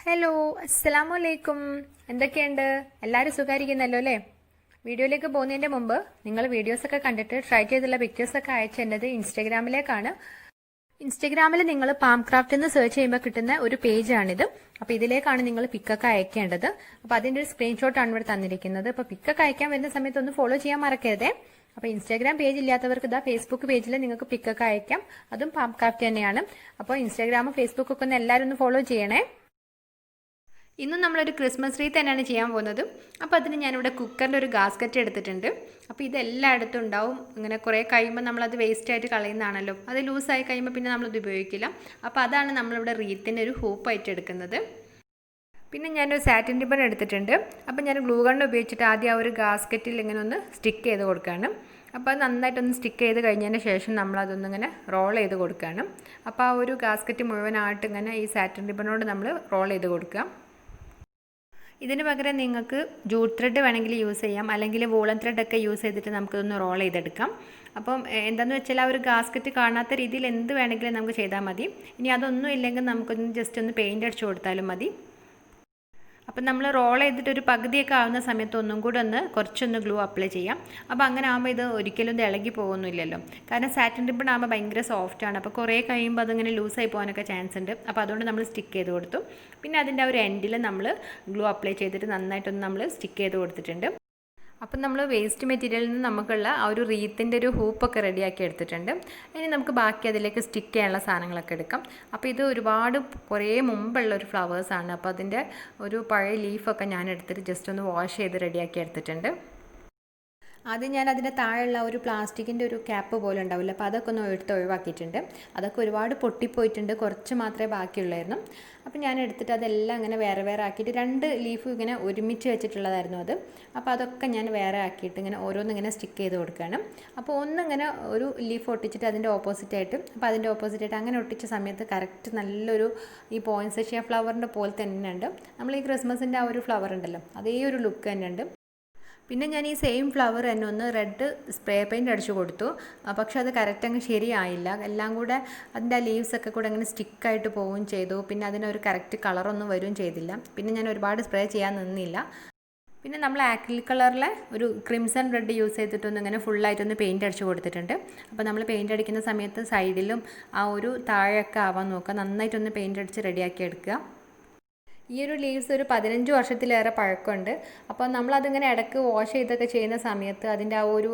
Hello, അസ്സലാമു അലൈക്കും. എന്തൊക്കെയുണ്ട്? എല്ലാവരും സുഖമായിരിക്കുന്നല്ലോ അല്ലേ? വീഡിയോയിലേക്ക് പോകുന്നതിൻ്റെ മുമ്പ് നിങ്ങൾ വീഡിയോസൊക്കെ കണ്ടിട്ട് ട്രൈ ചെയ്തുള്ള പിക്ചേഴ്സൊക്കെ അയച്ചേണ്ടത് ഇൻസ്റ്റഗ്രാമിലേക്കാണ്. ഇൻസ്റ്റഗ്രാമിൽ നിങ്ങൾ പാം ക്രാഫ്റ്റ് എന്ന് സെർച്ച് ചെയ്യുമ്പോൾ കിട്ടുന്ന ഒരു പേജാണിത്. അപ്പോൾ ഇതിലേക്കാണ് നിങ്ങൾ പിക്കൊക്കെ അയക്കേണ്ടത്. അപ്പോൾ അതിൻ്റെ ഒരു സ്ക്രീൻഷോട്ടാണ് ഇവിടെ തന്നിരിക്കുന്നത്. അപ്പോൾ പിക്കൊക്കെ അയക്കാൻ വരുന്ന സമയത്ത് ഒന്ന് ഫോളോ ചെയ്യാൻ മറക്കരുതേ. അപ്പോൾ ഇൻസ്റ്റാഗ്രാം പേജ് ഇല്ലാത്തവർക്ക് ഇതാ ഫേസ്ബുക്ക് പേജിൽ നിങ്ങൾക്ക് പിക്കൊക്കെ അയക്കാം. അതും പാം ക്രാഫ്റ്റ് തന്നെയാണ്. അപ്പോൾ ഇൻസ്റ്റാഗ്രാമും ഫേസ്ബുക്കൊക്കെ ഒന്ന് എല്ലാവരും ഒന്ന് ഫോളോ ചെയ്യണേ. ഇന്നും നമ്മളൊരു ക്രിസ്മസ് റീത്ത് തന്നെയാണ് ചെയ്യാൻ പോകുന്നത്. അപ്പോൾ അതിന് ഞാനിവിടെ കുക്കറിൻ്റെ ഒരു ഗാസ്കറ്റ് എടുത്തിട്ടുണ്ട്. അപ്പോൾ ഇതെല്ലായിടത്തും ഉണ്ടാവും. ഇങ്ങനെ കുറേ കഴിയുമ്പോൾ നമ്മളത് വേസ്റ്റായിട്ട് കളയുന്നതാണല്ലോ. അത് ലൂസായി കഴിയുമ്പോൾ പിന്നെ നമ്മളത് ഉപയോഗിക്കില്ല. അപ്പോൾ അതാണ് നമ്മളിവിടെ റീത്തിൻ്റെ ഒരു ഹൂപ്പായിട്ട് എടുക്കുന്നത്. പിന്നെ ഞാനൊരു സാറ്റിൻ റിബൺ എടുത്തിട്ടുണ്ട്. അപ്പോൾ ഞാൻ ഗ്ലൂ ഗണ്ണ് ഉപയോഗിച്ചിട്ട് ആദ്യം ആ ഒരു ഗാസ്കറ്റിൽ ഇങ്ങനെ ഒന്ന് സ്റ്റിക്ക് ചെയ്ത് കൊടുക്കുകയാണ്. അപ്പോൾ അത് നന്നായിട്ടൊന്ന് സ്റ്റിക്ക് ചെയ്ത് കഴിഞ്ഞതിന് ശേഷം നമ്മളതൊന്നിങ്ങനെ റോൾ ചെയ്ത് കൊടുക്കുകയാണ്. അപ്പോൾ ആ ഒരു ഗാസ്കറ്റ് മുഴുവനായിട്ട് ഇങ്ങനെ ഈ സാറ്റിൻ റിബണോട് നമ്മൾ റോൾ ചെയ്ത് കൊടുക്കുക. ഇതിന് പകരം നിങ്ങൾക്ക് ജൂട്ട് ത്രെഡ് വേണമെങ്കിൽ യൂസ് ചെയ്യാം, അല്ലെങ്കിൽ വൂളൻ ത്രെഡൊക്കെ യൂസ് ചെയ്തിട്ട് നമുക്കൊന്ന് റോൾ ചെയ്തെടുക്കാം. അപ്പം എന്താണെന്ന് വെച്ചാൽ ആ ഒരു ഗാസ്കറ്റ് കാണാത്ത രീതിയിൽ എന്ത് വേണമെങ്കിലും നമുക്ക് ചെയ്താൽ മതി. ഇനി അതൊന്നും ഇല്ലെങ്കിൽ നമുക്കൊന്ന് ജസ്റ്റ് ഒന്ന് പെയിൻ്റ് അടിച്ചു കൊടുത്താലും മതി. അപ്പം നമ്മൾ റോൾ ചെയ്തിട്ട് ഒരു പകുതിയൊക്കെ ആവുന്ന സമയത്ത് ഒന്നും കൂടെ കുറച്ചൊന്ന് ഗ്ലൂ അപ്ലൈ ചെയ്യാം. അപ്പോൾ അങ്ങനെ ആകുമ്പോൾ ഇത് ഒരിക്കലും ഇത് ഇളകി പോകുന്നില്ലല്ലോ. കാരണം സാറ്റിൻ റിബൺ ആകുമ്പോൾ ഭയങ്കര സോഫ്റ്റാണ്. അപ്പോൾ കുറേ കഴിയുമ്പോൾ അതിങ്ങനെ ലൂസായി പോകാനൊക്കെ ചാൻസ് ഉണ്ട്. അപ്പോൾ അതുകൊണ്ട് നമ്മൾ സ്റ്റിക്ക് ചെയ്ത് കൊടുത്തു. പിന്നെ അതിൻ്റെ ആ ഒരു എൻഡിൽ നമ്മൾ ഗ്ലൂ അപ്ലൈ ചെയ്തിട്ട് നന്നായിട്ടൊന്ന് നമ്മൾ സ്റ്റിക്ക് ചെയ്ത് കൊടുത്തിട്ടുണ്ട്. അപ്പം നമ്മൾ വേസ്റ്റ് മെറ്റീരിയലിൽ നിന്ന് നമുക്കുള്ള ആ ഒരു റീത്തിൻ്റെ ഒരു ഹൂപ്പൊക്കെ റെഡിയാക്കി എടുത്തിട്ടുണ്ട്. ഇനി നമുക്ക് ബാക്കി അതിലേക്ക് സ്റ്റിക്ക് ചെയ്യാനുള്ള സാധനങ്ങളൊക്കെ എടുക്കാം. അപ്പോൾ ഇത് കുറേ മുമ്പുള്ള ഒരു ഫ്ലവേഴ്സാണ്. അപ്പോൾ അതിൻ്റെ ഒരു പഴയ ലീഫൊക്കെ ഞാൻ എടുത്തിട്ട് ജസ്റ്റ് ഒന്ന് വാഷ് ചെയ്ത് റെഡിയാക്കി എടുത്തിട്ടുണ്ട്. ആദ്യം ഞാൻ അതിൻ്റെ താഴെയുള്ള ഒരു പ്ലാസ്റ്റിക്കിൻ്റെ ഒരു ക്യാപ്പ് പോലെ ഉണ്ടാവില്ല, അപ്പോൾ അതൊക്കെ ഒന്ന് ഒഴിവാക്കിയിട്ടുണ്ട്. അതൊക്കെ ഒരുപാട് പൊട്ടിപ്പോയിട്ടുണ്ട്, കുറച്ച് മാത്രമേ ബാക്കിയുള്ളായിരുന്നു. അപ്പോൾ ഞാൻ എടുത്തിട്ട് അതെല്ലാം അങ്ങനെ വേറെ വേറെ ആക്കിയിട്ട് 2 ലീഫ് ഇങ്ങനെ ഒരുമിച്ച് വെച്ചിട്ടുള്ളതായിരുന്നു അത്. അപ്പോൾ അതൊക്കെ ഞാൻ വേറെ ആക്കിയിട്ട് ഇങ്ങനെ ഓരോന്നിങ്ങനെ സ്റ്റിക്ക് ചെയ്ത് കൊടുക്കുകയാണ്. അപ്പോൾ ഒന്നിങ്ങനെ ഒരു ലീഫ് ഒട്ടിച്ചിട്ട് അതിൻ്റെ ഓപ്പോസിറ്റായിട്ട്, അപ്പോൾ അതിൻ്റെ ഓപ്പോസിറ്റായിട്ട് അങ്ങനെ ഒട്ടിച്ച സമയത്ത് കറക്റ്റ് നല്ലൊരു ഈ പോയിൻസെഷ്യ ഫ്ലവറിൻ്റെ പോലെ തന്നെ ഉണ്ട്. നമ്മൾ ഈ ക്രിസ്മസിൻ്റെ ആ ഒരു ഫ്ലവർ ഉണ്ടല്ലോ, അതേ ഒരു ലുക്ക് തന്നെ ഉണ്ട്. പിന്നെ ഞാൻ ഈ സെയിം ഫ്ലവർ തന്നെ ഒന്ന് റെഡ് സ്പ്രേ പെയിൻറ്റ് അടിച്ചു കൊടുത്തു. പക്ഷെ അത് കറക്റ്റ് അങ്ങ് ശരിയായില്ല. എല്ലാം കൂടെ അതിൻ്റെ ആ ലീവ്സൊക്കെ കൂടെ അങ്ങനെ സ്റ്റിക്കായിട്ട് പോവുകയും ചെയ്തു. പിന്നെ അതിനൊരു കറക്റ്റ് കളറൊന്നും വരികയും ചെയ്തില്ല. പിന്നെ ഞാൻ ഒരുപാട് സ്പ്രേ ചെയ്യാൻ നിന്നില്ല. പിന്നെ നമ്മൾ ആക്രിലിക് കളറിലെ ഒരു ക്രിംസൺ റെഡ് യൂസ് ചെയ്തിട്ടൊന്ന് ഇങ്ങനെ ഫുള്ളായിട്ടൊന്ന് പെയിൻറ്റ് അടിച്ചു കൊടുത്തിട്ടുണ്ട്. അപ്പോൾ നമ്മൾ പെയിൻറ്റ് അടിക്കുന്ന സമയത്ത് സൈഡിലും ആ ഒരു താഴെയൊക്കെ ആവാൻ നോക്കുക. നന്നായിട്ടൊന്ന് പെയിൻറ്റ് അടിച്ച് റെഡിയാക്കി എടുക്കുക. ഈ ഒരു ലീവ്സ് ഒരു 15 വർഷത്തിലേറെ പഴക്കമുണ്ട്. അപ്പോൾ നമ്മളതിങ്ങനെ ഇടയ്ക്ക് വാഷ് ചെയ്തൊക്കെ ചെയ്യുന്ന സമയത്ത് അതിൻ്റെ ആ ഒരു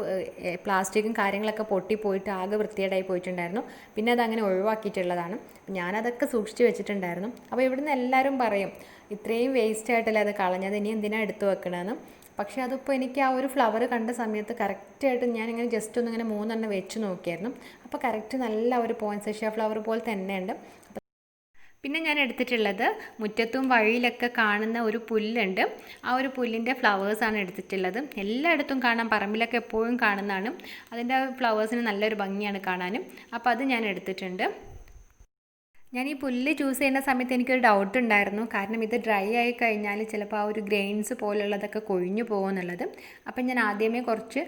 പ്ലാസ്റ്റിക്കും കാര്യങ്ങളൊക്കെ പൊട്ടിപ്പോയിട്ട് ആകെ വൃത്തികേടായി പോയിട്ടുണ്ടായിരുന്നു. പിന്നെ അതങ്ങനെ ഒഴിവാക്കിയിട്ടുള്ളതാണ്. ഞാനതൊക്കെ സൂക്ഷിച്ച് വെച്ചിട്ടുണ്ടായിരുന്നു. അപ്പോൾ ഇവിടുന്ന് എല്ലാവരും പറയും ഇത്രയും വേസ്റ്റ് ആയിട്ടല്ലേ അത് കളഞ്ഞത്, ഇനി എന്തിനാണ് എടുത്തു വെക്കണമെന്ന്. പക്ഷേ അതിപ്പോൾ എനിക്ക് ആ ഒരു ഫ്ലവർ കണ്ട സമയത്ത് കറക്റ്റായിട്ട് ഞാനിങ്ങനെ ജസ്റ്റ് ഒന്നിങ്ങനെ 3 വെച്ച് നോക്കിയായിരുന്നു. അപ്പോൾ കറക്റ്റ് നല്ല ഒരു പോയിൻസെഷ്യ ഫ്ലവർ പോലെ തന്നെയുണ്ട്. പിന്നെ ഞാൻ എടുത്തിട്ടുള്ളത് മുറ്റത്തും വഴിയിലൊക്കെ കാണുന്ന ഒരു പുല്ലുണ്ട്. ആ ഒരു പുല്ലിൻ്റെ ഫ്ലവേഴ്സാണ് എടുത്തിട്ടുള്ളത്. എല്ലായിടത്തും കാണാൻ, പറമ്പിലൊക്കെ എപ്പോഴും കാണുന്നതാണ്. അതിൻ്റെ ഫ്ലവേഴ്സിന് നല്ലൊരു ഭംഗിയാണ് കാണാനും. അപ്പോൾ അത് ഞാൻ എടുത്തിട്ടുണ്ട്. ഞാൻ ഈ പുല്ല് ചൂസ് ചെയ്യുന്ന സമയത്ത് എനിക്കൊരു ഡൗട്ട് ഉണ്ടായിരുന്നു. കാരണം ഇത് ഡ്രൈ ആയി കഴിഞ്ഞാൽ ചിലപ്പോൾ ആ ഒരു ഗ്രെയിൻസ് പോലുള്ളതൊക്കെ കൊഴിഞ്ഞു പോകുമെന്നുള്ളത്. അപ്പം ഞാൻ ആദ്യമേ കുറച്ച്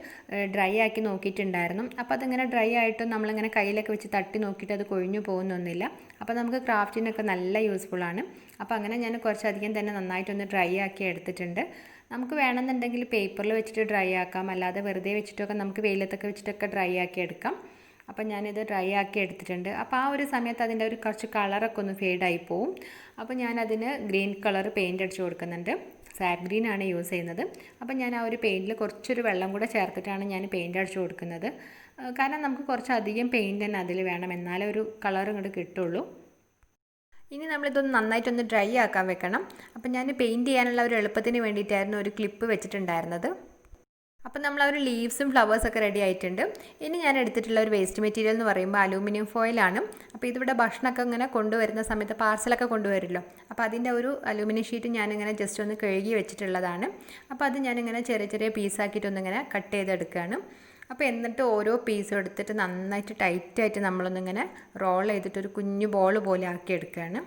ഡ്രൈ ആക്കി നോക്കിയിട്ടുണ്ടായിരുന്നു. അപ്പോൾ അതിങ്ങനെ ഡ്രൈ ആയിട്ടും നമ്മളിങ്ങനെ കയ്യിലൊക്കെ വെച്ച് തട്ടി നോക്കിയിട്ട് അത് കൊഴിഞ്ഞു പോകുന്നൊന്നുമില്ല. അപ്പോൾ നമുക്ക് ക്രാഫ്റ്റിനൊക്കെ നല്ല യൂസ്ഫുള്ളാണ്. അപ്പോൾ അങ്ങനെ ഞാൻ കുറച്ചധികം തന്നെ നന്നായിട്ടൊന്ന് ഡ്രൈ ആക്കി എടുത്തിട്ടുണ്ട്. നമുക്ക് വേണമെന്നുണ്ടെങ്കിൽ പേപ്പറിൽ വെച്ചിട്ട് ഡ്രൈ ആക്കാം, അല്ലാതെ വെറുതെ വെച്ചിട്ടൊക്കെ നമുക്ക് വെയിലത്തൊക്കെ വെച്ചിട്ടൊക്കെ ഡ്രൈ ആക്കി എടുക്കാം. അപ്പം ഞാനിത് ഡ്രൈ ആക്കി എടുത്തിട്ടുണ്ട്. അപ്പോൾ ആ ഒരു സമയത്ത് അതിൻ്റെ ഒരു കുറച്ച് കളറൊക്കെ ഒന്ന് ഫെയ്ഡായി പോവും. അപ്പോൾ ഞാനതിന് ഗ്രീൻ കളർ പെയിൻറ്റ് അടിച്ച് കൊടുക്കുന്നുണ്ട്. സാപ്പ് ഗ്രീനാണ് യൂസ് ചെയ്യുന്നത്. അപ്പം ഞാൻ ആ ഒരു പെയിൻറ്റിൽ കുറച്ചൊരു വെള്ളം കൂടെ ചേർത്തിട്ടാണ് ഞാൻ പെയിൻറ്റ് അടിച്ച് കൊടുക്കുന്നത്. കാരണം നമുക്ക് കുറച്ചധികം പെയിൻറ്റ് തന്നെ അതിൽ വേണം, എന്നാലേ ഒരു കളർ ഇങ്ങോട്ട് കിട്ടുള്ളൂ. ഇനി നമ്മളിതൊന്ന് നന്നായിട്ടൊന്ന് ഡ്രൈ ആക്കാൻ വെക്കണം. അപ്പം ഞാൻ പെയിൻറ്റ് ചെയ്യാനുള്ള ഒരു എളുപ്പത്തിന് വേണ്ടിയിട്ടായിരുന്നു ഒരു ക്ലിപ്പ് വെച്ചിട്ടുണ്ടായിരുന്നത്. അപ്പം നമ്മൾ ആ ഒരു ലീവ്സും ഫ്ലവേഴ്സൊക്കെ റെഡി ആയിട്ടുണ്ട്. ഇനി ഞാൻ എടുത്തിട്ടുള്ള ഒരു വേസ്റ്റ് മെറ്റീരിയൽ എന്ന് പറയുമ്പോൾ അലൂമിനിയം ഫോയിലാണ്. അപ്പോൾ ഇതിവിടെ ഭക്ഷണമൊക്കെ ഇങ്ങനെ കൊണ്ടുവരുന്ന സമയത്ത് പാർസലൊക്കെ കൊണ്ടുവരുമല്ലോ, അപ്പോൾ അതിൻ്റെ ഒരു അലൂമിനിയം ഷീറ്റ് ഞാനിങ്ങനെ ജസ്റ്റ് ഒന്ന് കഴുകി വെച്ചിട്ടുള്ളതാണ്. അപ്പോൾ അത് ഞാനിങ്ങനെ ചെറിയ ചെറിയ പീസാക്കിയിട്ടൊന്നിങ്ങനെ കട്ട് ചെയ്തെടുക്കുകയാണ്. അപ്പോൾ എന്നിട്ട് ഓരോ പീസും എടുത്തിട്ട് നന്നായിട്ട് ടൈറ്റായിട്ട് നമ്മളൊന്നിങ്ങനെ റോൾ ചെയ്തിട്ട് ഒരു കുഞ്ഞു ബോൾ പോലെ ആക്കി എടുക്കുകയാണ്.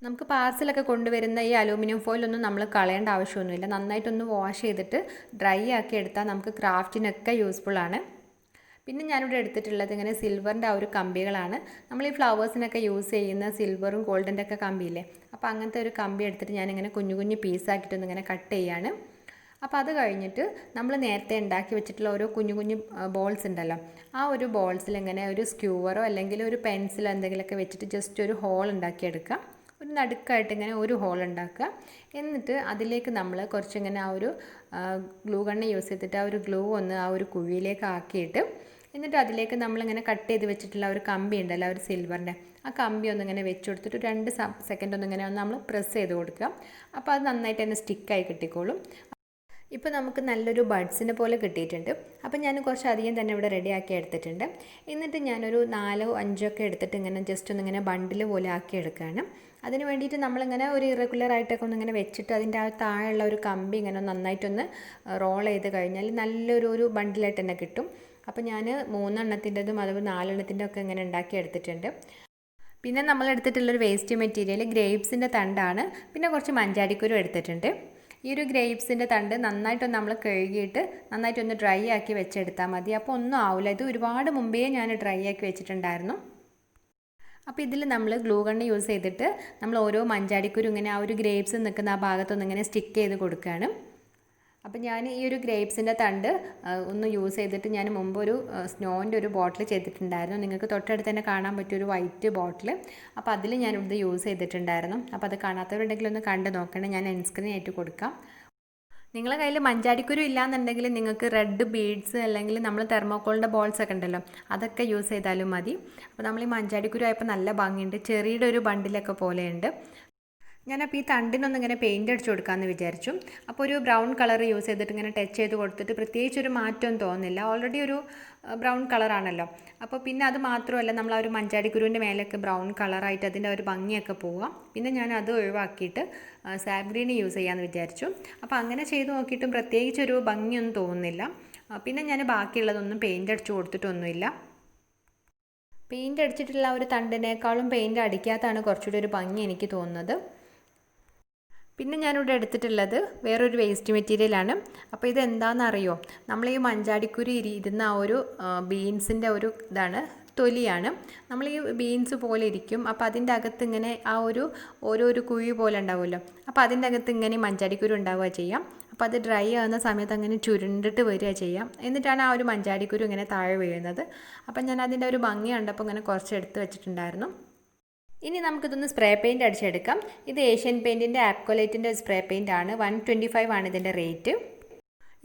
നമുക്ക് പാർസലൊക്കെ കൊണ്ടുവരുന്ന ഈ അലൂമിനിയം ഫോയിലൊന്നും നമ്മൾ കളയേണ്ട ആവശ്യമൊന്നുമില്ല. നന്നായിട്ടൊന്ന് വാഷ് ചെയ്തിട്ട് ഡ്രൈ ആക്കി എടുത്താൽ നമുക്ക് ക്രാഫ്റ്റിനൊക്കെ യൂസ്ഫുള്ളാണ്. പിന്നെ ഞാനിവിടെ എടുത്തിട്ടുള്ളത് ഇങ്ങനെ സിൽവറിൻ്റെ ആ ഒരു കമ്പികളാണ്. നമ്മൾ ഈ ഫ്ലവേഴ്സിനൊക്കെ യൂസ് ചെയ്യുന്ന സിൽവറും ഗോൾഡിൻ്റെ ഒക്കെ കമ്പിയില്ലേ, അപ്പോൾ അങ്ങനത്തെ ഒരു കമ്പി എടുത്തിട്ട് ഞാനിങ്ങനെ കുഞ്ഞു കുഞ്ഞു പീസാക്കിയിട്ടൊന്ന് ഇങ്ങനെ കട്ട് ചെയ്യാണ്. അപ്പോൾ അത് കഴിഞ്ഞിട്ട് നമ്മൾ നേരത്തെ ഉണ്ടാക്കി വെച്ചിട്ടുള്ള ഓരോ കുഞ്ഞു കുഞ്ഞു ബോൾസ് ഉണ്ടല്ലോ, ആ ഒരു ബോൾസിൽ ഇങ്ങനെ ഒരു സ്ക്യൂവറോ അല്ലെങ്കിൽ ഒരു പെൻസിലോ എന്തെങ്കിലുമൊക്കെ വെച്ചിട്ട് ജസ്റ്റ് ഒരു ഹോൾ ഉണ്ടാക്കിയെടുക്കുക. ഒരു നടുക്കായിട്ട് ഇങ്ങനെ ഒരു ഹോൾ ഉണ്ടാക്കുക. എന്നിട്ട് അതിലേക്ക് നമ്മൾ കുറച്ചിങ്ങനെ ആ ഒരു ഗ്ലൂ ഗണ്ണ് യൂസ് ചെയ്തിട്ട് ആ ഒരു ഗ്ലൂ ഒന്ന് ആ ഒരു കുഴിയിലേക്ക് ആക്കിയിട്ട്, എന്നിട്ട് അതിലേക്ക് നമ്മളിങ്ങനെ കട്ട് ചെയ്ത് വെച്ചിട്ടുള്ള ഒരു കമ്പി ഉണ്ടല്ലോ, ഒരു സിൽവറിൻ്റെ ആ കമ്പി ഒന്നിങ്ങനെ വെച്ച് കൊടുത്തിട്ട് 2 സെക്കൻഡ് ഒന്നിങ്ങനെ നമ്മൾ പ്രസ് ചെയ്ത് കൊടുക്കുക. അപ്പോൾ അത് നന്നായിട്ട് തന്നെ സ്റ്റിക്കായി കിട്ടിക്കോളും. ഇപ്പോൾ നമുക്ക് നല്ലൊരു ബഡ്സിനെ പോലെ കിട്ടിയിട്ടുണ്ട്. അപ്പോൾ ഞാൻ കുറച്ച് അധികം തന്നെ ഇവിടെ റെഡിയാക്കി എടുത്തിട്ടുണ്ട്. എന്നിട്ട് ഞാനൊരു 4 5 ഒക്കെ എടുത്തിട്ട് ഇങ്ങനെ ജസ്റ്റ് ഒന്നിങ്ങനെ ബണ്ടിൽ പോലെ ആക്കി എടുക്കുകയാണ്. അതിന് വേണ്ടിയിട്ട് നമ്മളിങ്ങനെ ഒരു ഇറഗുലർ ആയിട്ടൊക്കെ ഒന്നിങ്ങനെ വെച്ചിട്ട് അതിൻ്റെ ആ താഴെയുള്ള ഒരു കമ്പി ഇങ്ങനെ നന്നായിട്ടൊന്ന് റോൾ ചെയ്ത് കഴിഞ്ഞാൽ നല്ലൊരു ബണ്ടിലായിട്ട് തന്നെ കിട്ടും. അപ്പോൾ ഞാൻ 3 എണ്ണത്തിൻ്റെതും അതുപോലെ 4 എണ്ണത്തിൻ്റെ ഒക്കെ ഇങ്ങനെ ഉണ്ടാക്കി എടുത്തിട്ടുണ്ട്. പിന്നെ നമ്മൾ എടുത്തിട്ടുള്ളൊരു വേസ്റ്റ് മെറ്റീരിയൽ ഗ്രേപ്സിൻ്റെ തണ്ടാണ്. പിന്നെ കുറച്ച് മഞ്ചാടിക്കുരു എടുത്തിട്ടുണ്ട്. ഈ ഒരു ഗ്രേപ്സിൻ്റെ തണ്ട് നന്നായിട്ടൊന്ന് നമ്മൾ കഴുകിയിട്ട് നന്നായിട്ടൊന്ന് ഡ്രൈ ആക്കി വെച്ചെടുത്താൽ മതി. അപ്പോൾ ഒന്നും ആവില്ല. ഇത് ഒരുപാട് മുമ്പേ ഞാൻ ഡ്രൈ ആക്കി വെച്ചിട്ടുണ്ടായിരുന്നു. അപ്പോൾ ഇതിൽ നമ്മൾ ഗ്ലൂ ഗണ്ണ് യൂസ് ചെയ്തിട്ട് നമ്മൾ ഓരോ മഞ്ചാടിക്കുരു ഇങ്ങനെ ആ ഒരു ഗ്രേപ്സ് നിൽക്കുന്ന ആ ഭാഗത്തൊന്ന് ഇങ്ങനെ സ്റ്റിക്ക് ചെയ്ത് കൊടുക്കുകയാണ്. അപ്പോൾ ഞാൻ ഈ ഒരു ഗ്രേപ്സിൻ്റെ തണ്ട് ഒന്ന് യൂസ് ചെയ്തിട്ട് ഞാൻ മുമ്പ് ഒരു സ്നോൻ്റെ ഒരു ബോട്ടിൽ ചെയ്തിട്ടുണ്ടായിരുന്നു. നിങ്ങൾക്ക് തൊട്ടടുത്ത് തന്നെ കാണാൻ പറ്റിയൊരു വൈറ്റ് ബോട്ടിൽ. അപ്പോൾ അതിൽ ഞാനിത് യൂസ് ചെയ്തിട്ടുണ്ടായിരുന്നു. അപ്പോൾ അത് കാണാത്തവരുണ്ടെങ്കിൽ ഒന്ന് കണ്ട് നോക്കണേ, ഞാൻ എൻഡ് സ്ക്രീൻ ആയിട്ട് കൊടുക്കാം. നിങ്ങളുടെ കയ്യിൽ മഞ്ചാടിക്കുരു ഇല്ലയെന്നുണ്ടെങ്കിൽ നിങ്ങൾക്ക് റെഡ് ബീഡ്സ് അല്ലെങ്കിൽ നമ്മൾ തെർമോക്കോളിൻ്റെ ബോൾസ് ഒക്കെ ഉണ്ടല്ലോ, അതൊക്കെ യൂസ് ചെയ്താലും മതി. അപ്പോൾ നമ്മൾ ഈ മഞ്ചാടിക്കുരു ആയപ്പോൾ നല്ല ഭംഗിയുണ്ട്, ചെറിയുടെ ഒരു ബണ്ടിലൊക്കെ പോലെയുണ്ട്. ഞാനപ്പോൾ ഈ തണ്ടിനൊന്നിങ്ങനെ പെയിൻ്റ് അടിച്ചു കൊടുക്കാമെന്ന് വിചാരിച്ചു. അപ്പോൾ ഒരു ബ്രൗൺ കളർ യൂസ് ചെയ്തിട്ട് ഇങ്ങനെ ടച്ച് ചെയ്ത് കൊടുത്തിട്ട് പ്രത്യേകിച്ചൊരു മാറ്റമൊന്നും തോന്നുന്നില്ല. ഓൾറെഡി ഒരു ബ്രൗൺ കളറാണല്ലോ. അപ്പോൾ പിന്നെ അത് മാത്രമല്ല, നമ്മൾ ആ ഒരു മഞ്ചാടിക്കുരുവിൻ്റെ മേലൊക്കെ ബ്രൗൺ കളറായിട്ട് അതിൻ്റെ ഒരു ഭംഗിയൊക്കെ പോവാം. പിന്നെ ഞാൻ അത് ഒഴിവാക്കിയിട്ട് സാബ് ഗ്രീൻ യൂസ് ചെയ്യാമെന്ന് വിചാരിച്ചു. അപ്പോൾ അങ്ങനെ ചെയ്ത് നോക്കിയിട്ടും പ്രത്യേകിച്ചൊരു ഭംഗിയൊന്നും തോന്നുന്നില്ല. പിന്നെ ഞാൻ ബാക്കിയുള്ളതൊന്നും പെയിൻ്റ് അടിച്ചു കൊടുത്തിട്ടൊന്നുമില്ല. പെയിൻ്റ് അടിച്ചിട്ടുള്ള ഒരു തണ്ടിനേക്കാളും പെയിൻ്റ് അടിക്കാത്തതാണ് കുറച്ചുകൂടി ഒരു ഭംഗി എനിക്ക് തോന്നുന്നത്. പിന്നെ ഞാനിവിടെ എടുത്തിട്ടുള്ളത് വേറൊരു വേസ്റ്റ് മെറ്റീരിയലാണ്. അപ്പോൾ ഇത് എന്താണെന്നറിയോ, നമ്മൾ ഈ മഞ്ചാടിക്കുരു ഇരുന്ന ആ ഒരു ബീൻസിൻ്റെ ഒരു ഇതാണ്, തൊലിയാണ്. നമ്മൾ ഈ ബീൻസ് പോലെ ഇരിക്കും. അപ്പോൾ അതിൻ്റെ അകത്ത് ഇങ്ങനെ ആ ഒരു ഓരോരു കുഴി പോലെ ഉണ്ടാവുമല്ലോ, അപ്പോൾ അതിൻ്റെ അകത്ത് ഇങ്ങനെ മഞ്ചാടിക്കുരു ഉണ്ടാവുക ചെയ്യാം. അപ്പോൾ അത് ഡ്രൈ ആകുന്ന സമയത്ത് അങ്ങനെ ചുരുണ്ടിട്ട് വരിക ചെയ്യാം. എന്നിട്ടാണ് ആ ഒരു മഞ്ചാടിക്കുരു ഇങ്ങനെ താഴെ വീഴുന്നത്. അപ്പം ഞാൻ അതിൻ്റെ ഒരു ഭംഗി കണ്ടപ്പോൾ ഇങ്ങനെ കുറച്ച് എടുത്ത് വെച്ചിട്ടുണ്ടായിരുന്നു. ഇനി നമുക്കിതൊന്ന് സ്പ്രേ പെയിൻറ്റ് അടിച്ചെടുക്കാം. ഇത് ഏഷ്യൻ പെയിൻറ്റിൻ്റെ ആപ്കോലൈറ്റിൻ്റെ സ്പ്രേ പെയിൻ്റ് ആണ്. 125 ആണ് ഇതിൻ്റെ റേറ്റ്.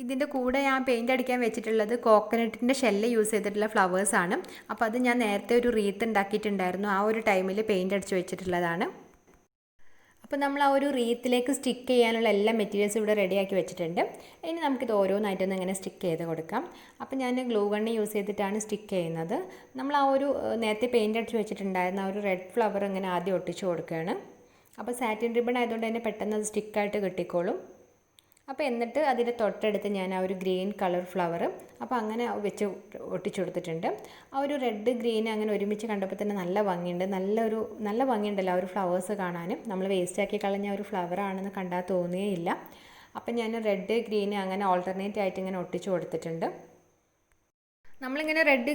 ഇതിൻ്റെ കൂടെ ഞാൻ പെയിൻറ്റ് അടിക്കാൻ വെച്ചിട്ടുള്ളത് കോക്കനട്ടിൻ്റെ ഷെല്ല് യൂസ് ചെയ്തിട്ടുള്ള ഫ്ലവേഴ്സാണ്. അപ്പോൾ അത് ഞാൻ നേരത്തെ ഒരു റീത്ത് ഉണ്ടാക്കിയിട്ടുണ്ടായിരുന്നു, ആ ഒരു ടൈമിൽ പെയിൻറ്റ് അടിച്ച് വെച്ചിട്ടുള്ളതാണ്. അപ്പോൾ നമ്മൾ ആ ഒരു റീത്തിലേക്ക് സ്റ്റിക്ക് ചെയ്യാനുള്ള എല്ലാ മെറ്റീരിയൽസും ഇവിടെ റെഡിയാക്കി വെച്ചിട്ടുണ്ട്. ഇനി നമുക്കിത് ഓരോന്നായിട്ടൊന്ന് ഇങ്ങനെ സ്റ്റിക്ക് ചെയ്ത് കൊടുക്കാം. അപ്പോൾ ഞാൻ ഗ്ലൂ ഗണ്ണ് യൂസ് ചെയ്തിട്ടാണ് സ്റ്റിക്ക് ചെയ്യുന്നത്. നമ്മൾ ആ ഒരു നേരത്തെ പെയിൻറ്റ് അടിച്ച് വെച്ചിട്ടുണ്ടായിരുന്ന ആ ഒരു റെഡ് ഫ്ലവർ ഇങ്ങനെ ആദ്യം ഒട്ടിച്ച് കൊടുക്കുകയാണ്. അപ്പോൾ സാറ്റിൻ റിബൺ ആയതുകൊണ്ട് തന്നെ പെട്ടെന്ന് അത് സ്റ്റിക്കായിട്ട് കിട്ടിക്കോളും. അപ്പോൾ എന്നിട്ട് അതിൻ്റെ തൊട്ടടുത്ത് ഞാൻ ആ ഒരു ഗ്രീൻ കളർ ഫ്ലവർ അപ്പോൾ അങ്ങനെ വെച്ച് ഒട്ടിച്ചു കൊടുത്തിട്ടുണ്ട്. ആ ഒരു റെഡ് ഗ്രീൻ അങ്ങനെ ഒരുമിച്ച് കണ്ടപ്പോൾ തന്നെ നല്ല ഭംഗിയുണ്ട്. നല്ല ഭംഗിയുണ്ടല്ലോ ആ ഒരു ഫ്ലവേഴ്സ് കാണാൻ. നമ്മൾ വേസ്റ്റ് ആക്കി കളഞ്ഞ ഒരു ഫ്ലവർ ആണെന്ന് കണ്ടാൽ തോന്നുകയില്ല. അപ്പം ഞാൻ റെഡ് ഗ്രീൻ അങ്ങനെ ഓൾട്ടർനേറ്റ് ആയിട്ട് ഇങ്ങനെ ഒട്ടിച്ചു കൊടുത്തിട്ടുണ്ട്. നമ്മളിങ്ങനെ റെഡ്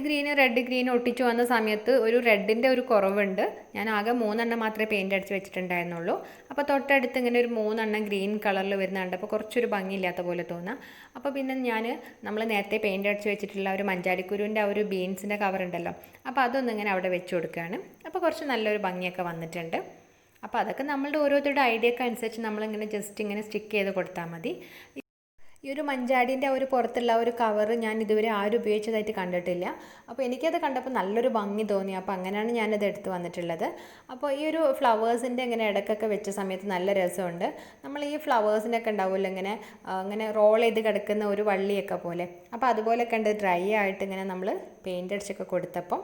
ഗ്രീൻ ഒട്ടിച്ചു വന്ന സമയത്ത് ഒരു റെഡിൻ്റെ ഒരു കുറവുണ്ട്. ഞാൻ ആകെ 3 എണ്ണം മാത്രമേ പെയിൻറ്റ് അടിച്ച് വെച്ചിട്ടുണ്ടായിരുന്നുള്ളൂ. അപ്പോൾ തൊട്ടടുത്ത് ഇങ്ങനെ ഒരു 3 എണ്ണം ഗ്രീൻ കളറിൽ വരുന്നുണ്ട്. അപ്പോൾ കുറച്ചൊരു ഭംഗിയില്ലാത്ത പോലെ തോന്നാം. അപ്പോൾ പിന്നെ നമ്മൾ നേരത്തെ പെയിൻറ്റ് അടിച്ച് വെച്ചിട്ടുള്ള ഒരു മഞ്ചാടിക്കുരുവിൻ്റെ ആ ഒരു ബീൻസിൻ്റെ കവർ ഉണ്ടല്ലോ, അപ്പോൾ അതൊന്നും ഇങ്ങനെ അവിടെ വെച്ച് കൊടുക്കുകയാണ്. അപ്പോൾ കുറച്ച് നല്ലൊരു ഭംഗിയൊക്കെ വന്നിട്ടുണ്ട്. അപ്പോൾ അതൊക്കെ നമ്മളുടെ ഓരോരുത്തരുടെ ഐഡിയക്ക് അനുസരിച്ച് നമ്മളിങ്ങനെ ജസ്റ്റ് ഇങ്ങനെ സ്റ്റിക്ക് ചെയ്ത് കൊടുത്താൽ മതി. ഈ ഒരു മഞ്ചാടിൻ്റെ ഒരു പുറത്തുള്ള ഒരു കവർ ഞാൻ ഇതുവരെ ആരും ഉപയോഗിച്ചതായിട്ട് കണ്ടിട്ടില്ല. അപ്പോൾ എനിക്കത് കണ്ടപ്പോൾ നല്ലൊരു ഭംഗി തോന്നി. അപ്പോൾ അങ്ങനെയാണ് ഞാനത് എടുത്ത് വന്നിട്ടുള്ളത്. അപ്പോൾ ഈ ഒരു ഫ്ലവേഴ്സിൻ്റെ ഇങ്ങനെ ഇടയ്ക്കൊക്കെ വെച്ച സമയത്ത് നല്ല രസമുണ്ട്. നമ്മൾ ഈ ഫ്ലവേഴ്സിനൊക്കെ ഉണ്ടാവുമല്ലോ ഇങ്ങനെ റോൾ ചെയ്ത് കിടക്കുന്ന ഒരു വള്ളിയൊക്കെ പോലെ, അപ്പോൾ അതുപോലെയൊക്കെ ഉണ്ട് ഡ്രൈ ആയിട്ട് ഇങ്ങനെ നമ്മൾ പെയിൻ്റ് അടിച്ചൊക്കെ കൊടുത്തപ്പം.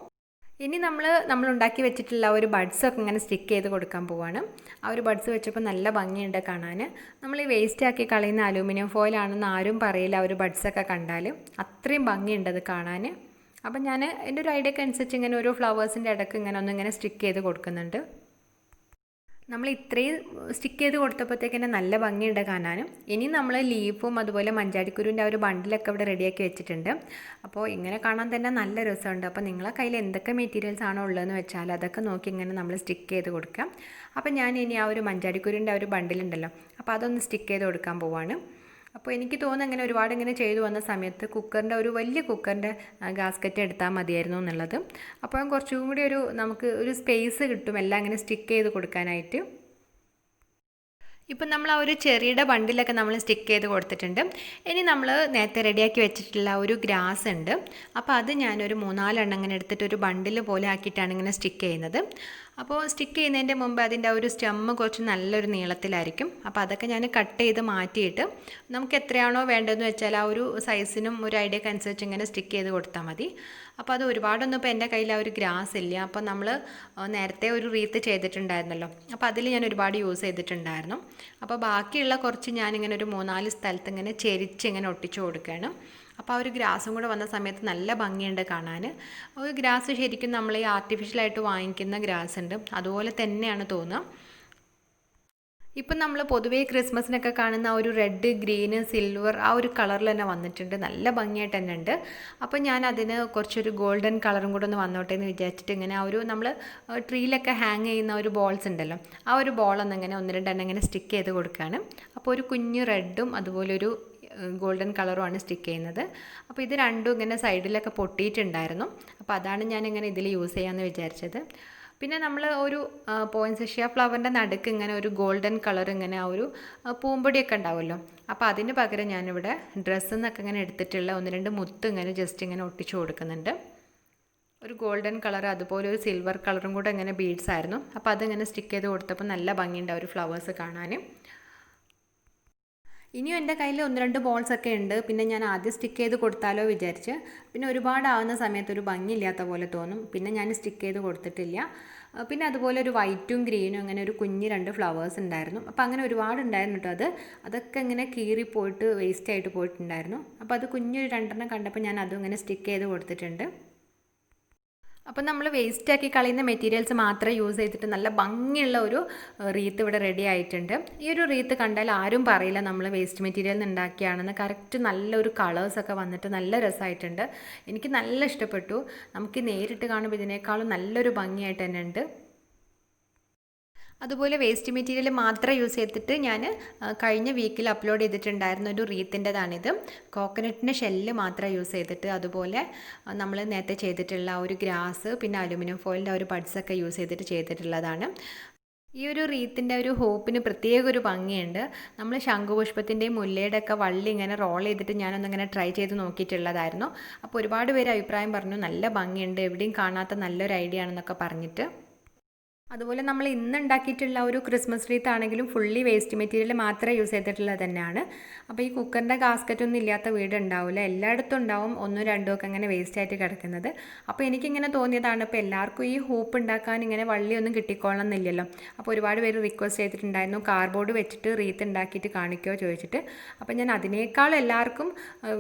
ഇനി നമ്മൾ ഉണ്ടാക്കി വെച്ചിട്ടുള്ള ഒരു ബഡ്സൊക്കെ ഇങ്ങനെ സ്റ്റിക്ക് ചെയ്ത് കൊടുക്കാൻ പോവാണ്. ആ ഒരു ബഡ്സ് വെച്ചപ്പോൾ നല്ല ഭംഗിയുണ്ട് കാണാൻ. നമ്മൾ ഈ വേസ്റ്റ് ആക്കി കളയുന്ന അലൂമിനിയം ഫോയിലാണെന്ന് ആരും പറയില്ല ആ ഒരു ബഡ്സൊക്കെ കണ്ടാൽ. അത്രയും ഭംഗിയുണ്ട് അത് കാണാൻ. അപ്പം ഞാൻ എൻ്റെ ഒരു ഐഡിയക്ക് അനുസരിച്ച് ഇങ്ങനെ ഓരോ ഫ്ലവേഴ്സിൻ്റെ ഇടയ്ക്ക് ഇങ്ങനെ ഒന്നിങ്ങനെ സ്റ്റിക്ക് ചെയ്ത് കൊടുക്കുന്നുണ്ട്. നമ്മൾ ഇത്രയും സ്റ്റിക്ക് ചെയ്ത് കൊടുത്തപ്പോഴത്തേക്ക് നല്ല ഭംഗിയുണ്ട് കാണാനും. ഇനി നമ്മൾ ലീഫും അതുപോലെ മഞ്ചാടിക്കുരുവിൻ്റെ ആ ഒരു ബണ്ടിലൊക്കെ ഇവിടെ റെഡിയാക്കി വെച്ചിട്ടുണ്ട്. അപ്പോൾ ഇങ്ങനെ കാണാൻ തന്നെ നല്ല രസമുണ്ട്. അപ്പോൾ നിങ്ങളെ കയ്യിൽ എന്തൊക്കെ മെറ്റീരിയൽസ് ആണോ ഉള്ളതെന്ന് വെച്ചാൽ അതൊക്കെ നോക്കി ഇങ്ങനെ നമ്മൾ സ്റ്റിക്ക് ചെയ്ത് കൊടുക്കാം. അപ്പോൾ ഞാൻ ഇനി ആ ഒരു മഞ്ചാടിക്കുരുവിൻ്റെ ആ ഒരു ബണ്ടിലുണ്ടല്ലോ, അപ്പോൾ അതൊന്ന് സ്റ്റിക്ക് ചെയ്ത് കൊടുക്കാൻ പോവാണ്. അപ്പോൾ എനിക്ക് തോന്നുന്നു ഇങ്ങനെ ഒരുപാട് ഇങ്ങനെ ചെയ്തു വന്ന സമയത്ത് കുക്കറിൻ്റെ ഒരു വലിയ കുക്കറിൻ്റെ ഗാസ്കറ്റ് എടുത്താൽ മതിയായിരുന്നു എന്നുള്ളത്. അപ്പോൾ കുറച്ചും കൂടി നമുക്ക് ഒരു സ്പേസ് കിട്ടും എല്ലാം ഇങ്ങനെ സ്റ്റിക്ക് ചെയ്ത് കൊടുക്കാനായിട്ട്. ഇപ്പം നമ്മൾ ആ ഒരു ചെറിയുടെ ബണ്ടിലൊക്കെ നമ്മൾ സ്റ്റിക്ക് ചെയ്ത് കൊടുത്തിട്ടുണ്ട്. ഇനി നമ്മൾ നേരത്തെ റെഡിയാക്കി വെച്ചിട്ടുള്ള ഒരു ഗ്രാസ് ഉണ്ട്. അപ്പോൾ അത് ഞാനൊരു 3-4 എണ്ണം ഇങ്ങനെ എടുത്തിട്ട് ഒരു ബണ്ടിൽ പോലെ ആക്കിയിട്ടാണ് ഇങ്ങനെ സ്റ്റിക്ക് ചെയ്യുന്നത്. അപ്പോൾ സ്റ്റിക്ക് ചെയ്യുന്നതിൻ്റെ മുമ്പ് അതിൻ്റെ ആ ഒരു സ്റ്റെമ്മ് കുറച്ച് നല്ലൊരു നീളത്തിലായിരിക്കും. അപ്പോൾ അതൊക്കെ ഞാൻ കട്ട് ചെയ്ത് മാറ്റിയിട്ട് നമുക്ക് എത്രയാണോ വേണ്ടതെന്ന് വെച്ചാൽ ആ ഒരു സൈസിനും ഒരു ഐഡിയക്ക് അനുസരിച്ച് ഇങ്ങനെ സ്റ്റിക്ക് ചെയ്ത് കൊടുത്താൽ മതി. അപ്പോൾ അത് ഒരുപാടൊന്നും ഇപ്പോൾ എൻ്റെ കയ്യിൽ ആ ഒരു ഗ്രാസ് ഇല്ല. അപ്പോൾ നമ്മൾ നേരത്തെ ഒരു റീത്ത് ചെയ്തിട്ടുണ്ടായിരുന്നല്ലോ, അപ്പോൾ അതിൽ ഞാൻ ഒരുപാട് യൂസ് ചെയ്തിട്ടുണ്ടായിരുന്നു. അപ്പോൾ ബാക്കിയുള്ള കുറച്ച് ഞാനിങ്ങനെ ഒരു 3-4 സ്ഥലത്ത് ഇങ്ങനെ ചെരിച്ച് ഇങ്ങനെ ഒട്ടിച്ചു കൊടുക്കുകയാണ്. അപ്പോൾ ആ ഒരു ഗ്രാസും കൂടെ വന്ന സമയത്ത് നല്ല ഭംഗിയുണ്ട് കാണാൻ. ഒരു ഗ്രാസ് ശരിക്കും നമ്മൾ ഈ ആർട്ടിഫിഷ്യലായിട്ട് വാങ്ങിക്കുന്ന ഗ്രാസ് ഉണ്ട്, അതുപോലെ തന്നെയാണ് തോന്നുക. ഇപ്പം നമ്മൾ പൊതുവേ ക്രിസ്മസിനൊക്കെ കാണുന്ന ആ ഒരു റെഡ്, ഗ്രീന്, സിൽവർ ആ ഒരു കളറിൽ തന്നെ വന്നിട്ടുണ്ട്. നല്ല ഭംഗിയായിട്ട് തന്നെ ഉണ്ട്. അപ്പോൾ ഞാൻ അതിന് കുറച്ചൊരു ഗോൾഡൻ കളറും കൂടെ ഒന്ന് വന്നോട്ടെ എന്ന് വിചാരിച്ചിട്ട് ഇങ്ങനെ ആ ഒരു നമ്മൾ ട്രീയിലൊക്കെ ഹാങ് ചെയ്യുന്ന ഒരു ബോൾസ് ഉണ്ടല്ലോ, ആ ഒരു ബോളൊന്ന് ഇങ്ങനെ 1-2 എണ്ണം ഇങ്ങനെ സ്റ്റിക്ക് ചെയ്ത് കൊടുക്കുകയാണ്. അപ്പോൾ ഒരു കുഞ്ഞു റെഡും അതുപോലെ ഒരു ഗോൾഡൻ കളറുമാണ് സ്റ്റിക്ക് ചെയ്യുന്നത്. അപ്പോൾ ഇത് രണ്ടും ഇങ്ങനെ സൈഡിലൊക്കെ പൊട്ടിയിട്ടുണ്ടായിരുന്നു. അപ്പോൾ അതാണ് ഞാനിങ്ങനെ ഇതിൽ യൂസ് ചെയ്യാമെന്ന് വിചാരിച്ചത്. പിന്നെ നമ്മൾ ഒരു പോയിൻസെഷ്യ ഫ്ലവറിൻ്റെ നടുക്ക് ഇങ്ങനെ ഒരു ഗോൾഡൻ കളർ ഇങ്ങനെ ആ ഒരു പൂമ്പൊടിയൊക്കെ ഉണ്ടാവുമല്ലോ, അപ്പോൾ അതിന് പകരം ഞാനിവിടെ ഡ്രസ്സിൽ നിന്നൊക്കെ ഇങ്ങനെ എടുത്തിട്ടുള്ള 1-2 മുത്ത് ഇങ്ങനെ ജസ്റ്റ് ഇങ്ങനെ ഒട്ടിച്ചു കൊടുക്കുന്നുണ്ട്. ഒരു ഗോൾഡൻ കളർ അതുപോലെ ഒരു സിൽവർ കളറും കൂടെ ഇങ്ങനെ ബീഡ്സ് ആയിരുന്നു. അപ്പോൾ അതിങ്ങനെ സ്റ്റിക്ക് ചെയ്ത് കൊടുത്തപ്പോൾ നല്ല ഭംഗിയുണ്ട് ഒരു ഫ്ലവേഴ്സ് കാണാൻ. ഇനിയും എൻ്റെ കയ്യിൽ 1-2 ബോൾസൊക്കെ ഉണ്ട്. പിന്നെ ഞാൻ ആദ്യം സ്റ്റിക്ക് ചെയ്ത് കൊടുത്താലോ വിചാരിച്ച്, പിന്നെ ഒരുപാടാവുന്ന സമയത്ത് ഒരു ഭംഗിയില്ലാത്ത പോലെ തോന്നും, പിന്നെ ഞാൻ സ്റ്റിക്ക് ചെയ്ത് കൊടുത്തിട്ടില്ല. പിന്നെ അതുപോലെ ഒരു വൈറ്റും ഗ്രീനും അങ്ങനെ ഒരു കുഞ്ഞ് 2 ഫ്ലവേഴ്സ് ഉണ്ടായിരുന്നു. അപ്പോൾ അങ്ങനെ ഒരുപാടുണ്ടായിരുന്നു കേട്ടോ. അതൊക്കെ ഇങ്ങനെ കീറിപ്പോയിട്ട് വേസ്റ്റായിട്ട് പോയിട്ടുണ്ടായിരുന്നു. അപ്പോൾ അത് കുഞ്ഞൊരു 2 എണ്ണം കണ്ടപ്പോൾ ഞാൻ അതും ഇങ്ങനെ സ്റ്റിക്ക് ചെയ്ത് കൊടുത്തിട്ടുണ്ട്. അപ്പോൾ നമ്മൾ വേസ്റ്റാക്കി കളയുന്ന മെറ്റീരിയൽസ് മാത്രം യൂസ് ചെയ്തിട്ട് നല്ല ഭംഗിയുള്ള ഒരു റീത്ത് ഇവിടെ റെഡി ആയിട്ടുണ്ട്. ഈ ഒരു റീത്ത് കണ്ടാൽ ആരും പറയില്ല നമ്മൾ വേസ്റ്റ് മെറ്റീരിയൽ നിന്ന് ഉണ്ടാക്കിയാണെന്ന്. കറക്റ്റ് നല്ലൊരു കളേഴ്സൊക്കെ വന്നിട്ട് നല്ല രസമായിട്ടുണ്ട്. എനിക്ക് നല്ല ഇഷ്ടപ്പെട്ടു. നമുക്ക് നേരിട്ട് കാണുമ്പോൾ ഇതിനേക്കാളും നല്ലൊരു ഭംഗിയായിട്ട് തന്നെ ഉണ്ട്. അതുപോലെ വേസ്റ്റ് മെറ്റീരിയൽ മാത്രം യൂസ് ചെയ്തിട്ട് ഞാൻ കഴിഞ്ഞ വീക്കിൽ അപ്ലോഡ് ചെയ്തിട്ടുണ്ടായിരുന്ന ഒരു റീത്തിൻ്റെതാണിത്. കോക്കനട്ടിൻ്റെ ഷെല്ല് മാത്രം യൂസ് ചെയ്തിട്ട് അതുപോലെ നമ്മൾ നേരത്തെ ചെയ്തിട്ടുള്ള ഒരു ഗ്രാസ് പിന്നെ അലുമിനിയം ഫോയിലിൻ്റെ ഒരു ബഡ്സൊക്കെ യൂസ് ചെയ്തിട്ട് ചെയ്തിട്ടുള്ളതാണ്. ഈ ഒരു റീത്തിൻ്റെ ഒരു ഹോപ്പിന് പ്രത്യേക ഒരു ഭംഗിയുണ്ട്. നമ്മൾ ശംഖുപുഷ്പത്തിൻ്റെയും മുല്ലയുടെ ഒക്കെ വള്ളി ഇങ്ങനെ റോൾ ചെയ്തിട്ട് ഞാനൊന്നിങ്ങനെ ട്രൈ ചെയ്ത് നോക്കിയിട്ടുള്ളതായിരുന്നു. അപ്പോൾ ഒരുപാട് പേര് അഭിപ്രായം പറഞ്ഞു നല്ല ഭംഗിയുണ്ട്, എവിടെയും കാണാത്ത നല്ലൊരു ഐഡിയ ആണെന്നൊക്കെ പറഞ്ഞിട്ട്. അതുപോലെ നമ്മൾ ഇന്ന് ഉണ്ടാക്കിയിട്ടുള്ള ഒരു ക്രിസ്മസ് റീത്ത് ആണെങ്കിലും ഫുള്ളി വേസ്റ്റ് മെറ്റീരിയൽ മാത്രമേ യൂസ് ചെയ്തിട്ടുള്ളത് തന്നെയാണ്. അപ്പോൾ ഈ കുക്കറിൻ്റെ ഗാസ്കറ്റ് ഒന്നും ഇല്ലാത്ത വീട് ഉണ്ടാവില്ല, എല്ലായിടത്തും ഉണ്ടാവും 1-2 ഒക്കെ അങ്ങനെ വേസ്റ്റായിട്ട് കിടക്കുന്നത്. അപ്പോൾ എനിക്കിങ്ങനെ തോന്നിയതാണ്, ഇപ്പോൾ എല്ലാവർക്കും ഈ ഹൂപ്പ് ഉണ്ടാക്കാൻ ഇങ്ങനെ വള്ളിയൊന്നും കിട്ടിക്കോളണം എന്നില്ലല്ലോ. അപ്പോൾ ഒരുപാട് പേര് റിക്വസ്റ്റ് ചെയ്തിട്ടുണ്ടായിരുന്നു കാർഡ്ബോർഡ് വെച്ചിട്ട് റീത്ത് ഉണ്ടാക്കിയിട്ട് കാണിക്കുമോ ചോദിച്ചിട്ട്. അപ്പോൾ ഞാൻ അതിനേക്കാൾ എല്ലാവർക്കും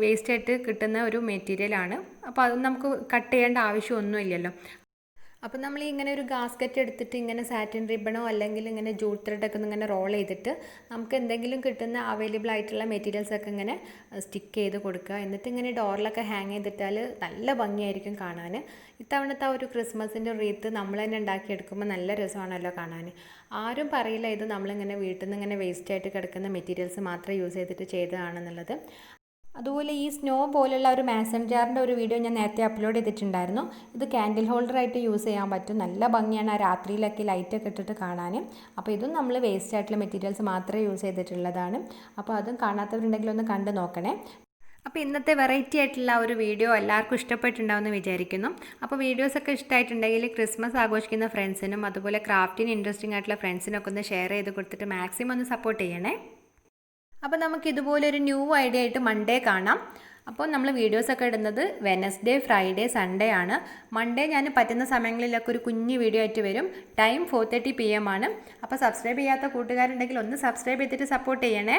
വേസ്റ്റായിട്ട് കിട്ടുന്ന ഒരു മെറ്റീരിയലാണ്. അപ്പോൾ അത് നമുക്ക് കട്ട് ചെയ്യേണ്ട ആവശ്യമൊന്നുമില്ലല്ലോ. അപ്പോൾ നമ്മൾ ഇങ്ങനെ ഒരു ഗാസ്കറ്റ് എടുത്തിട്ട് ഇങ്ങനെ സാറ്റിൻ റിബണോ അല്ലെങ്കിൽ ഇങ്ങനെ ജൂട്ട് ത്രെഡൊക്കെ ഇങ്ങനെ റോൾ ചെയ്തിട്ട് നമുക്ക് എന്തെങ്കിലും കിട്ടുന്ന അവൈലബിൾ ആയിട്ടുള്ള മെറ്റീരിയൽസൊക്കെ ഇങ്ങനെ സ്റ്റിക്ക് ചെയ്ത് കൊടുക്കുക. എന്നിട്ട് ഇങ്ങനെ ഡോറിലൊക്കെ ഹാങ് ചെയ്തിട്ടാൽ നല്ല ഭംഗിയായിരിക്കും കാണാൻ. ഇത്തവണത്തെ ഒരു ക്രിസ്മസിൻ്റെ റീത്ത് നമ്മൾ തന്നെ ഉണ്ടാക്കിയെടുക്കുമ്പോൾ നല്ല രസമാണല്ലോ കാണാൻ. ആരും പറയില്ല ഇത് നമ്മളിങ്ങനെ വീട്ടിൽ നിന്ന് ഇങ്ങനെ വേസ്റ്റായിട്ട് കിടക്കുന്ന മെറ്റീരിയൽസ് മാത്രം യൂസ് ചെയ്തിട്ട് ചെയ്തതാണെന്നുള്ളത്. അതുപോലെ ഈ സ്നോ പോലുള്ള ഒരു മാസൺ ജാറിൻ്റെ ഒരു വീഡിയോ ഞാൻ നേരത്തെ അപ്ലോഡ് ചെയ്തിട്ടുണ്ടായിരുന്നു. ഇത് ക്യാൻഡിൽ ഹോൾഡറായിട്ട് യൂസ് ചെയ്യാൻ പറ്റും, നല്ല ഭംഗിയാണ് ആ രാത്രിയിലൊക്കെ ലൈറ്റൊക്കെ ഇട്ടിട്ട് കാണാൻ. അപ്പോൾ ഇതും നമ്മൾ വേസ്റ്റ് ആയിട്ടുള്ള മെറ്റീരിയൽസ് മാത്രമേ യൂസ് ചെയ്തിട്ടുള്ളതാണ്. അപ്പോൾ അതും കാണാത്തവരുണ്ടെങ്കിൽ ഒന്ന് കണ്ട് നോക്കണേ. അപ്പോൾ ഇന്നത്തെ വെറൈറ്റി ആയിട്ടുള്ള ഒരു വീഡിയോ എല്ലാവർക്കും ഇഷ്ടപ്പെട്ടിട്ടുണ്ടാവുമെന്ന് വിചാരിക്കുന്നു. അപ്പോൾ വീഡിയോസൊക്കെ ഇഷ്ടമായിട്ടുണ്ടെങ്കിൽ ക്രിസ്മസ് ആഘോഷിക്കുന്ന ഫ്രണ്ട്സിനും അതുപോലെ ക്രാഫ്റ്റിന് ഇൻട്രസ്റ്റിംഗ് ആയിട്ടുള്ള ഫ്രണ്ട്സിനൊക്കെ ഒന്ന് ഷെയർ ചെയ്ത് കൊടുത്തിട്ട് മാക്സിമം ഒന്ന് സപ്പോർട്ട് ചെയ്യണേ. അപ്പോൾ നമുക്ക് ഇതുപോലൊരു ന്യൂ ഐഡിയ ആയിട്ട് മൺഡേ കാണാം. അപ്പോൾ നമ്മൾ വീഡിയോസൊക്കെ ഇടുന്നത് വെനസ്ഡേ, ഫ്രൈഡേ, സൺഡേ ആണ്. മൺഡേ ഞാൻ പറ്റുന്ന സമയങ്ങളിലൊക്കെ ഒരു കുഞ്ഞു വീഡിയോ ആയിട്ട് വരും. ടൈം 4:30 PM ആണ്. അപ്പോൾ സബ്സ്ക്രൈബ് ചെയ്യാത്ത കൂട്ടുകാരുണ്ടെങ്കിൽ ഒന്ന് സബ്സ്ക്രൈബ് ചെയ്തിട്ട് സപ്പോർട്ട് ചെയ്യണേ.